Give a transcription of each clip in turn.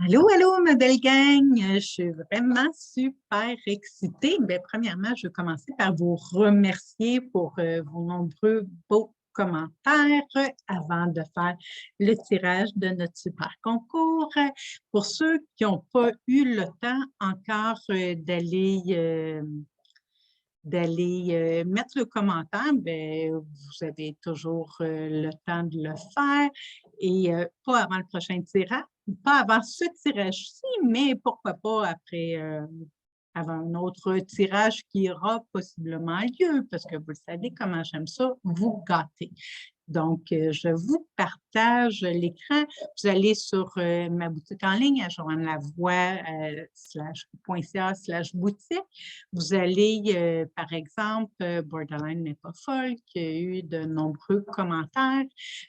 Allô, allô, ma belle gang! Je suis vraiment super excitée. Bien, premièrement, je vais commencer par vous remercier pour vos nombreux beaux commentaires avant de faire le tirage de notre super concours. Pour ceux qui n'ont pas eu le temps encore d'aller mettre le commentaire, bien, vous avez toujours le temps de le faire et pas avant le prochain tirage, pas avant ce tirage-ci, mais pourquoi pas après, avant un autre tirage qui aura possiblement lieu, parce que vous le savez comment j'aime ça, vous gâter. Donc, je vous partage l'écran. Vous allez sur ma boutique en ligne à joannelavoie.ca/boutique. Vous allez, par exemple, Borderline n'est pas folle, qui a eu de nombreux commentaires.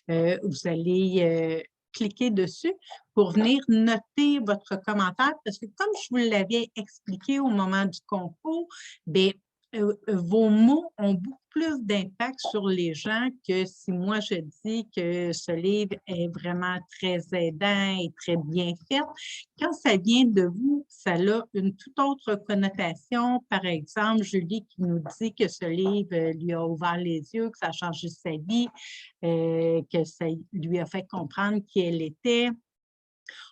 Vous allez cliquer dessus pour venir noter votre commentaire parce que comme je vous l'avais expliqué au moment du concours, bien, vos mots ont beaucoup plus d'impact sur les gens que si moi je dis que ce livre est vraiment très aidant et très bien fait. Quand ça vient de vous, ça a une toute autre connotation. Par exemple, Julie qui nous dit que ce livre lui a ouvert les yeux, que ça a changé sa vie, que ça lui a fait comprendre qui elle était.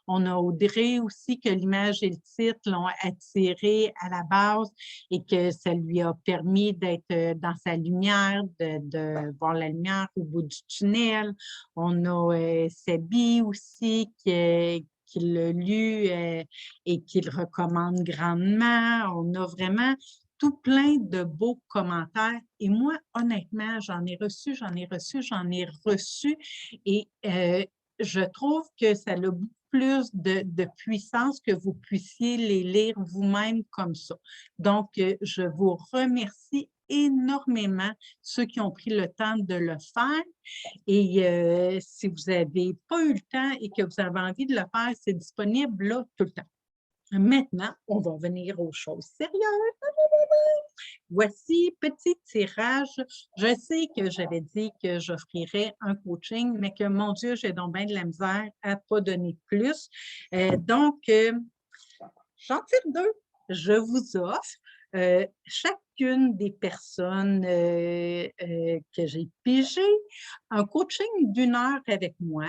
On a Audrey aussi, que l'image et le titre l'ont attirée à la base et que ça lui a permis d'être dans sa lumière, de voir la lumière au bout du tunnel. On a Sabi aussi qui l'a lu et qui le recommande grandement. On a vraiment tout plein de beaux commentaires. Et moi, honnêtement, j'en ai reçu, j'en ai reçu, j'en ai reçu. Et je trouve que ça a beaucoup plus de puissance que vous puissiez les lire vous-même comme ça. Donc, je vous remercie énormément ceux qui ont pris le temps de le faire. Et si vous n'avez pas eu le temps et que vous avez envie de le faire, c'est disponible là tout le temps. Maintenant, on va venir aux choses sérieuses. Voici, petit tirage. Je sais que j'avais dit que j'offrirais un coaching, mais que, mon Dieu, j'ai donc bien de la misère à ne pas donner plus. Donc, j'en tire deux. Je vous offre chacune des personnes que j'ai pigées un coaching d'1 heure avec moi.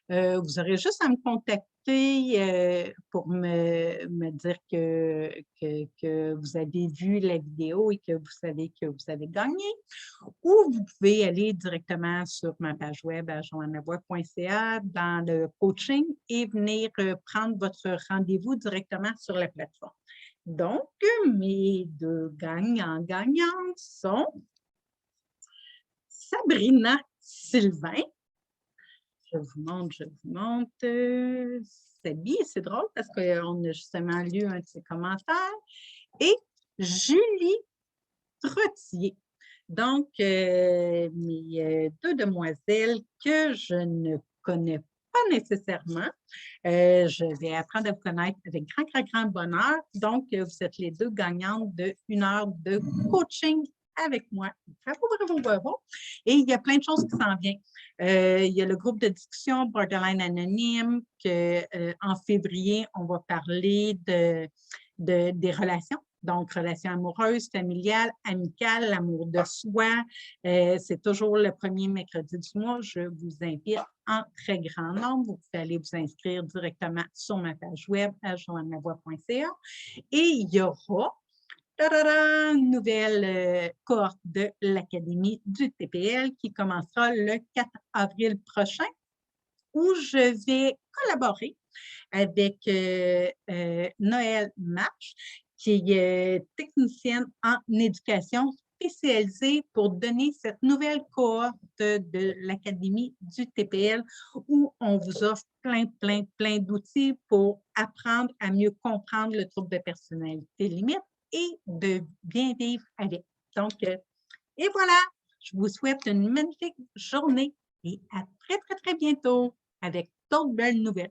Vous aurez juste à me contacter pour me dire que vous avez vu la vidéo et que vous savez que vous avez gagné. Ou vous pouvez aller directement sur ma page web à joannelavoie.ca dans le coaching et venir prendre votre rendez-vous directement sur la plateforme. Donc, mes deux gagnants-gagnantes sont Sabrina Sylvain. Je vous montre. Sabi, c'est drôle parce qu'on a justement lu un de ses commentaires. Et Julie Trottier. Donc, mes deux demoiselles que je ne connais pas nécessairement. Je vais apprendre à vous connaître avec grand, grand, grand bonheur. Donc, vous êtes les deux gagnantes d'1 heure de coaching avec moi. Bravo, bravo, bravo. Et il y a plein de choses qui s'en viennent. Il y a le groupe de discussion Borderline Anonyme qu'en février, on va parler des relations. Donc, relations amoureuses, familiales, amicales, l'amour de soi. C'est toujours le premier mercredi du mois. Je vous invite en très grand nombre. Vous pouvez aller vous inscrire directement sur ma page web à joannelavoie.ca. Et il y aura une nouvelle cohorte de l'Académie du TPL qui commencera le 4 avril prochain où je vais collaborer avec Noël March, qui est technicienne en éducation spécialisée pour donner cette nouvelle cohorte de l'Académie du TPL où on vous offre plein, plein, plein d'outils pour apprendre à mieux comprendre le trouble de personnalité limite et de bien vivre avec. Donc, et voilà, je vous souhaite une magnifique journée et à très, très, très bientôt avec d'autres belles nouvelles.